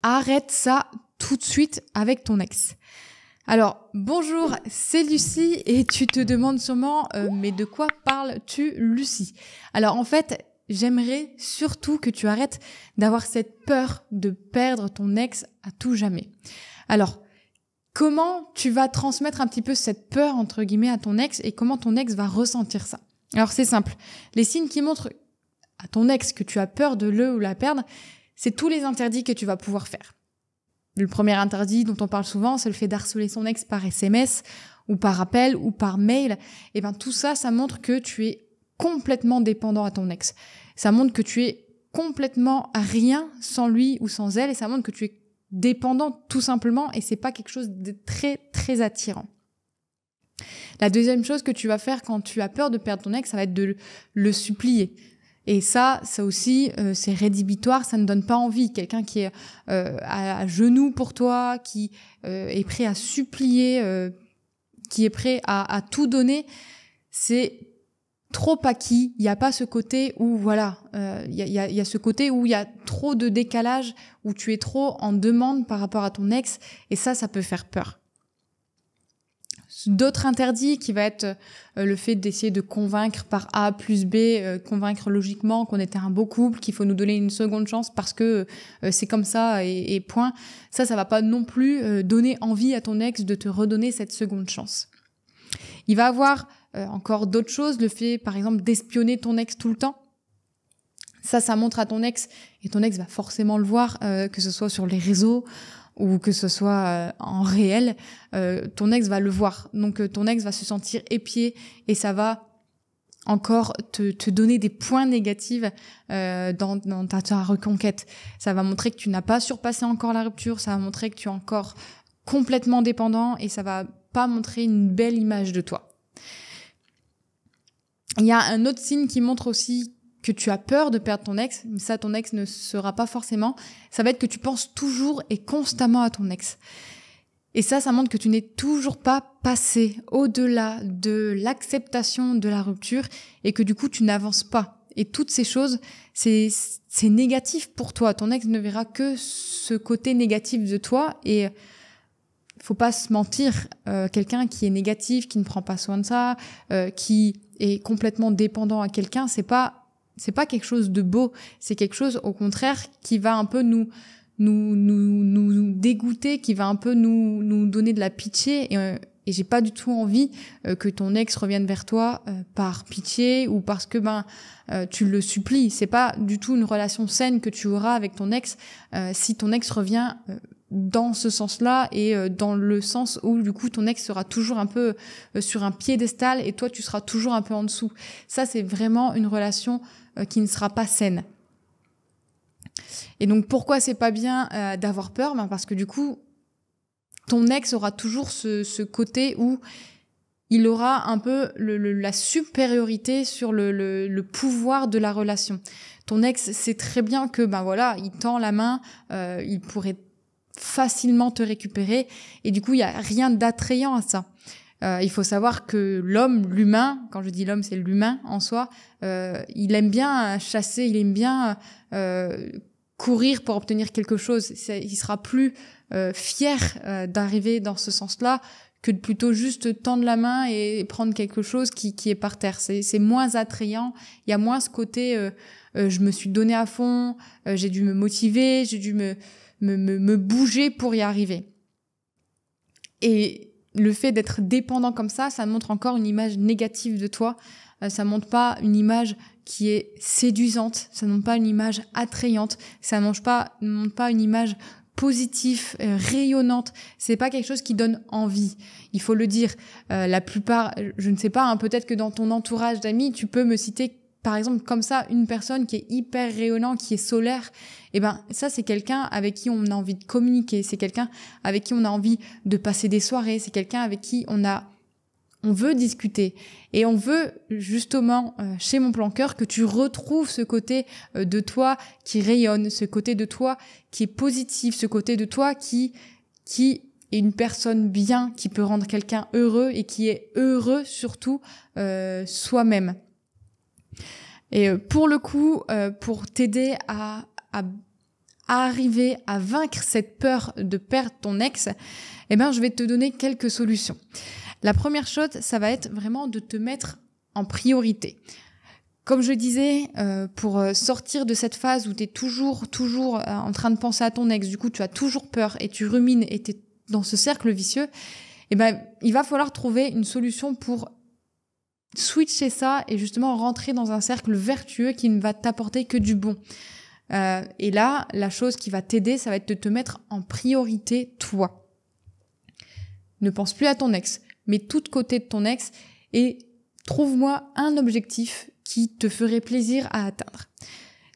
arrête ça tout de suite avec ton ex. Alors, bonjour, c'est Lucie et tu te demandes sûrement mais de quoi parles-tu, Lucie? Alors en fait, j'aimerais surtout que tu arrêtes d'avoir cette peur de perdre ton ex à tout jamais. Alors, comment tu vas transmettre un petit peu cette peur, entre guillemets, à ton ex et comment ton ex va ressentir ça? Alors c'est simple, les signes qui montrent à ton ex que tu as peur de le ou la perdre, c'est tous les interdits que tu vas pouvoir faire. Le premier interdit dont on parle souvent, c'est le fait d'harceler son ex par SMS ou par appel ou par mail. Et ben tout ça, ça montre que tu es complètement dépendant à ton ex. Ça montre que tu es complètement à rien sans lui ou sans elle et ça montre que tu es dépendant tout simplement et c'est pas quelque chose de très très attirant. La deuxième chose que tu vas faire quand tu as peur de perdre ton ex, ça va être de le supplier. Et ça aussi, c'est rédhibitoire, ça ne donne pas envie. Quelqu'un qui est à genoux pour toi, qui est prêt à supplier, qui est prêt à tout donner, c'est trop acquis. Il n'y a pas ce côté où, voilà, il y a ce côté où il y a trop de décalage, où tu es trop en demande par rapport à ton ex, et ça peut faire peur. D'autres interdits qui va être le fait d'essayer de convaincre par A plus B, convaincre logiquement qu'on était un beau couple, qu'il faut nous donner une seconde chance parce que c'est comme ça et point. Ça va pas non plus donner envie à ton ex de te redonner cette seconde chance. Il va avoir encore d'autres choses, le fait par exemple d'espionner ton ex tout le temps. Ça montre à ton ex et ton ex va forcément le voir, que ce soit sur les réseaux ou que ce soit en réel, ton ex va le voir. Donc ton ex va se sentir épié et ça va encore te donner des points négatifs dans ta reconquête. Ça va montrer que tu n'as pas surpassé encore la rupture, ça va montrer que tu es encore complètement dépendant et ça va pas montrer une belle image de toi. Il y a un autre signe qui montre aussi que tu as peur de perdre ton ex, mais ça ton ex ne sera pas forcément, ça va être que tu penses toujours et constamment à ton ex. Et ça montre que tu n'es toujours pas passé au-delà de l'acceptation de la rupture et que du coup tu n'avances pas. Et toutes ces choses, c'est négatif pour toi. Ton ex ne verra que ce côté négatif de toi et faut pas se mentir, quelqu'un qui est négatif, qui ne prend pas soin de ça, qui est complètement dépendant à quelqu'un, c'est pas quelque chose de beau, c'est quelque chose au contraire qui va un peu nous dégoûter, qui va un peu nous donner de la pitié et j'ai pas du tout envie que ton ex revienne vers toi par pitié ou parce que tu le supplies. C'est pas du tout une relation saine que tu auras avec ton ex si ton ex revient dans ce sens-là et dans le sens où du coup ton ex sera toujours un peu sur un piédestal et toi tu seras toujours un peu en dessous. Ça c'est vraiment une relation qui ne sera pas saine. Et donc pourquoi c'est pas bien d'avoir peur? Parce que du coup ton ex aura toujours ce côté où il aura un peu la supériorité sur le pouvoir de la relation. Ton ex sait très bien que il tend la main, il pourrait facilement te récupérer et du coup il y a rien d'attrayant à ça. Il faut savoir que l'humain, quand je dis l'homme, c'est l'humain en soi, il aime bien chasser, il aime bien courir pour obtenir quelque chose. Il sera plus fier d'arriver dans ce sens-là que de plutôt juste tendre la main et prendre quelque chose qui est par terre. C'est moins attrayant, il y a moins ce côté je me suis donné à fond, j'ai dû me motiver, j'ai dû me bouger pour y arriver. Et le fait d'être dépendant comme ça montre encore une image négative de toi. Ça montre pas une image qui est séduisante, ça montre pas une image attrayante, ça montre pas une image positive, rayonnante. C'est pas quelque chose qui donne envie. Il faut le dire. La plupart, je ne sais pas, peut-être que dans ton entourage d'amis, tu peux me citer par exemple comme ça une personne qui est hyper rayonnante, qui est solaire. Et ça c'est quelqu'un avec qui on a envie de communiquer, c'est quelqu'un avec qui on a envie de passer des soirées, c'est quelqu'un avec qui on veut discuter et on veut justement chez Mon Plan Cœur que tu retrouves ce côté de toi qui rayonne, ce côté de toi qui est positif, ce côté de toi qui est une personne bien, qui peut rendre quelqu'un heureux et qui est heureux surtout soi-même. Et pour le coup, pour t'aider à arriver à vaincre cette peur de perdre ton ex, je vais te donner quelques solutions. La première chose, ça va être vraiment de te mettre en priorité. Comme je disais, pour sortir de cette phase où tu es toujours en train de penser à ton ex, du coup tu as toujours peur et tu rumines et tu es dans ce cercle vicieux, il va falloir trouver une solution pour switcher ça et justement rentrer dans un cercle vertueux qui ne va t'apporter que du bon. Et là, la chose qui va t'aider, ça va être de te mettre en priorité toi. Ne pense plus à ton ex, mets tout de côté de ton ex et trouve-moi un objectif qui te ferait plaisir à atteindre.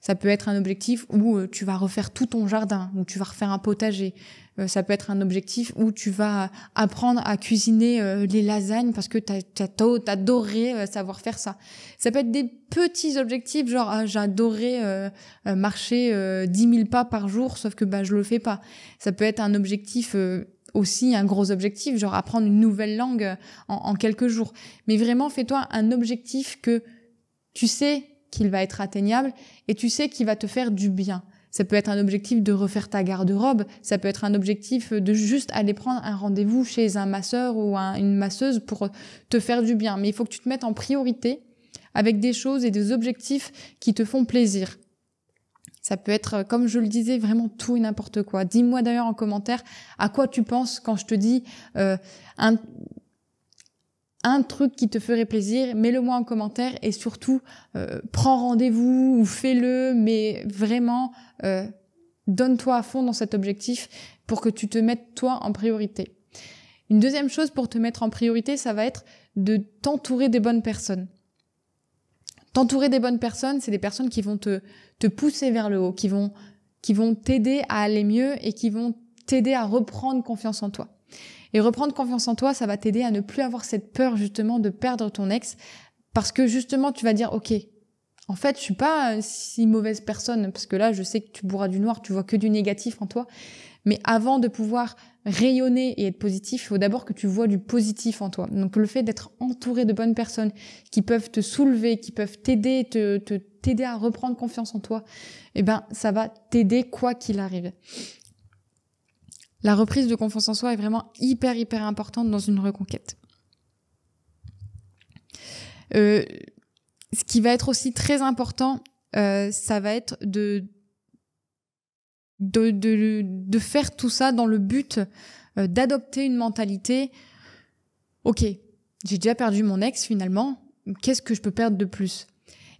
Ça peut être un objectif où tu vas refaire tout ton jardin, où tu vas refaire un potager. Ça peut être un objectif où tu vas apprendre à cuisiner les lasagnes parce que t'adorais savoir faire ça. Ça peut être des petits objectifs, genre j'adorais marcher 10 000 pas par jour, sauf que je le fais pas. Ça peut être un objectif aussi, un gros objectif, genre apprendre une nouvelle langue en quelques jours. Mais vraiment, fais-toi un objectif que tu sais qu'il va être atteignable et tu sais qu'il va te faire du bien. Ça peut être un objectif de refaire ta garde-robe, ça peut être un objectif de juste aller prendre un rendez-vous chez un masseur ou une masseuse pour te faire du bien. Mais il faut que tu te mettes en priorité avec des choses et des objectifs qui te font plaisir. Ça peut être, comme je le disais, vraiment tout et n'importe quoi. Dis-moi d'ailleurs en commentaire à quoi tu penses quand je te dis un truc qui te ferait plaisir, mets-le-moi en commentaire et surtout, prends rendez-vous ou fais-le, mais vraiment, donne-toi à fond dans cet objectif pour que tu te mettes toi en priorité. Une deuxième chose pour te mettre en priorité, ça va être de t'entourer des bonnes personnes. T'entourer des bonnes personnes, c'est des personnes qui vont te pousser vers le haut, qui vont t'aider à aller mieux et qui vont t'aider à reprendre confiance en toi. Et reprendre confiance en toi, ça va t'aider à ne plus avoir cette peur justement de perdre ton ex parce que justement tu vas dire ok, en fait je suis pas si mauvaise personne parce que là je sais que tu bourras du noir, tu vois que du négatif en toi, mais avant de pouvoir rayonner et être positif, il faut d'abord que tu vois du positif en toi. Donc le fait d'être entouré de bonnes personnes qui peuvent te soulever, qui peuvent t'aider, t'aider à reprendre confiance en toi, ça va t'aider quoi qu'il arrive. La reprise de confiance en soi est vraiment hyper importante dans une reconquête. Ce qui va être aussi très important, ça va être de faire tout ça dans le but d'adopter une mentalité « Ok, j'ai déjà perdu mon ex finalement, qu'est-ce que je peux perdre de plus ?»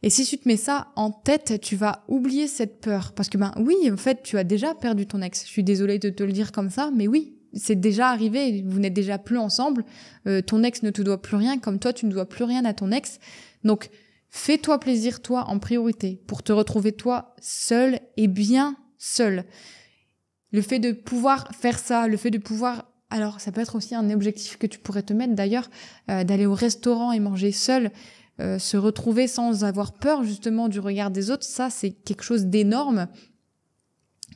Et si tu te mets ça en tête, tu vas oublier cette peur. Parce que oui, en fait, tu as déjà perdu ton ex. Je suis désolée de te le dire comme ça, mais oui, c'est déjà arrivé. Vous n'êtes déjà plus ensemble. Ton ex ne te doit plus rien, comme toi, tu ne dois plus rien à ton ex. Donc, fais-toi plaisir, toi, en priorité, pour te retrouver, toi, seul et bien seul. Le fait de pouvoir faire ça, le fait de pouvoir... Alors, ça peut être aussi un objectif que tu pourrais te mettre, d'ailleurs, d'aller au restaurant et manger seul. Se retrouver sans avoir peur justement du regard des autres, ça c'est quelque chose d'énorme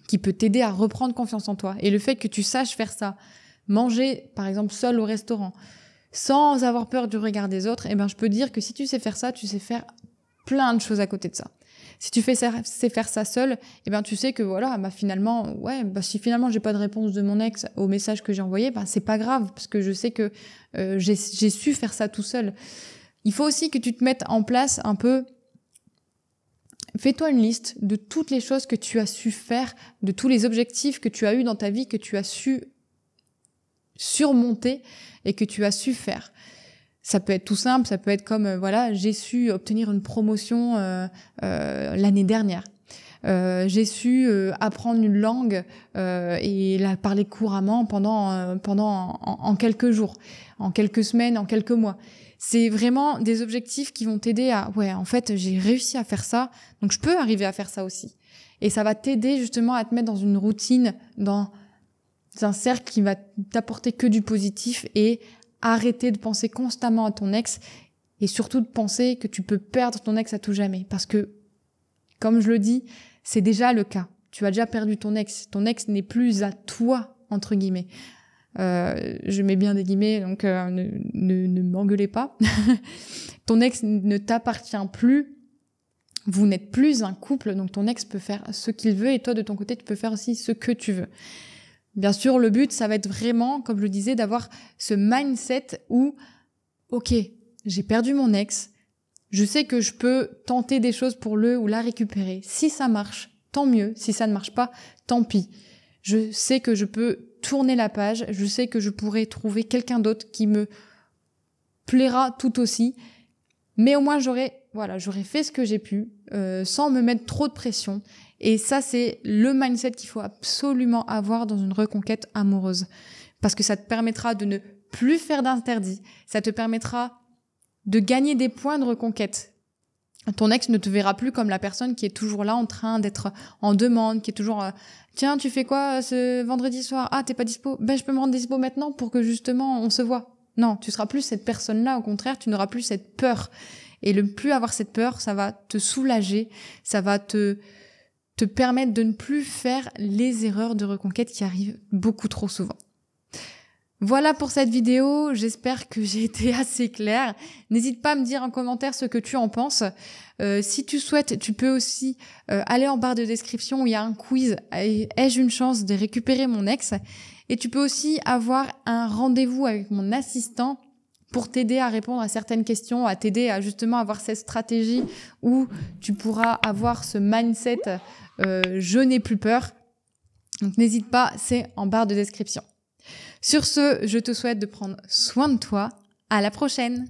qui peut t'aider à reprendre confiance en toi. Et le fait que tu saches faire ça, manger par exemple seul au restaurant, sans avoir peur du regard des autres, je peux dire que si tu sais faire ça, tu sais faire plein de choses à côté de ça. Si tu sais faire ça seul, tu sais que voilà, finalement, si finalement j'ai pas de réponse de mon ex au message que j'ai envoyé, c'est pas grave parce que je sais que j'ai su faire ça tout seul. Il faut aussi que tu te mettes en place un peu, fais-toi une liste de toutes les choses que tu as su faire, de tous les objectifs que tu as eu dans ta vie, que tu as su surmonter et que tu as su faire. Ça peut être tout simple, ça peut être comme, j'ai su obtenir une promotion l'année dernière. J'ai su apprendre une langue et la parler couramment en quelques jours, en quelques semaines, en quelques mois. C'est vraiment des objectifs qui vont t'aider à en fait j'ai réussi à faire ça, donc je peux arriver à faire ça aussi. Et ça va t'aider justement à te mettre dans une routine, dans un cercle qui va t'apporter que du positif et arrêter de penser constamment à ton ex et surtout de penser que tu peux perdre ton ex à tout jamais. Parce que, comme je le dis, c'est déjà le cas. Tu as déjà perdu ton ex. Ton ex n'est plus à toi, entre guillemets. Je mets bien des guillemets, donc ne m'engueulez pas. Ton ex ne t'appartient plus. Vous n'êtes plus un couple, donc ton ex peut faire ce qu'il veut et toi, de ton côté, tu peux faire aussi ce que tu veux. Bien sûr, le but, ça va être vraiment, comme je le disais, d'avoir ce mindset où, ok, j'ai perdu mon ex, je sais que je peux tenter des choses pour le ou la récupérer. Si ça marche, tant mieux. Si ça ne marche pas, tant pis. Je sais que je peux tourner la page, je sais que je pourrais trouver quelqu'un d'autre qui me plaira tout aussi, mais au moins j'aurais fait ce que j'ai pu, sans me mettre trop de pression. Et ça, c'est le mindset qu'il faut absolument avoir dans une reconquête amoureuse. Parce que ça te permettra de ne plus faire d'interdits. Ça te permettra de gagner des points de reconquête. Ton ex ne te verra plus comme la personne qui est toujours là en train d'être en demande, qui est toujours tiens, tu fais quoi ce vendredi soir? Ah, t'es pas dispo? Ben, je peux me rendre dispo maintenant pour que justement on se voit. Non, tu seras plus cette personne-là. Au contraire, tu n'auras plus cette peur. Et le plus avoir cette peur, ça va te soulager, ça va te permettre de ne plus faire les erreurs de reconquête qui arrivent beaucoup trop souvent. Voilà pour cette vidéo, j'espère que j'ai été assez claire. N'hésite pas à me dire en commentaire ce que tu en penses. Si tu souhaites, tu peux aussi aller en barre de description où il y a un quiz. Ai-je une chance de récupérer mon ex? Et tu peux aussi avoir un rendez-vous avec mon assistant pour t'aider à répondre à certaines questions, à t'aider à justement avoir cette stratégie où tu pourras avoir ce mindset je n'ai plus peur. Donc n'hésite pas, c'est en barre de description. Sur ce, je te souhaite de prendre soin de toi. À la prochaine!